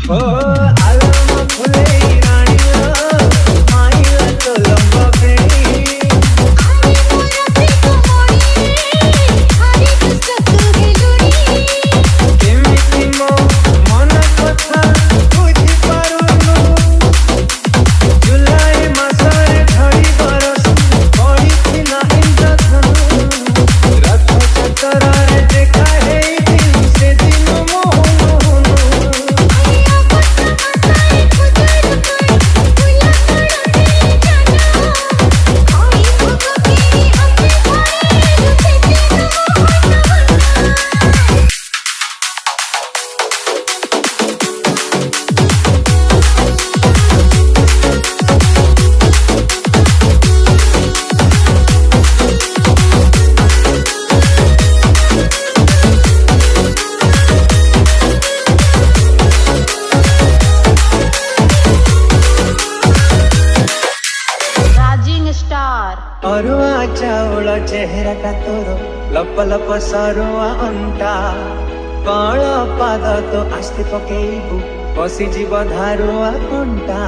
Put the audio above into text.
ओ आलम फुले राणी माईला तो लंब प्रेमी केमिति मो मन कथा बुझी पारुनु जुलाई मासरे झड़ी बरस पड़ी ना इंद्रधनु रथ चक्कर देखा है दिन से दिन मोहन अरुआ चाउल चेहरा का तोर लप लप सरुआ अंटा कण पाद तो आस्ते पकेबू पशिजीव धारुआ कंटा।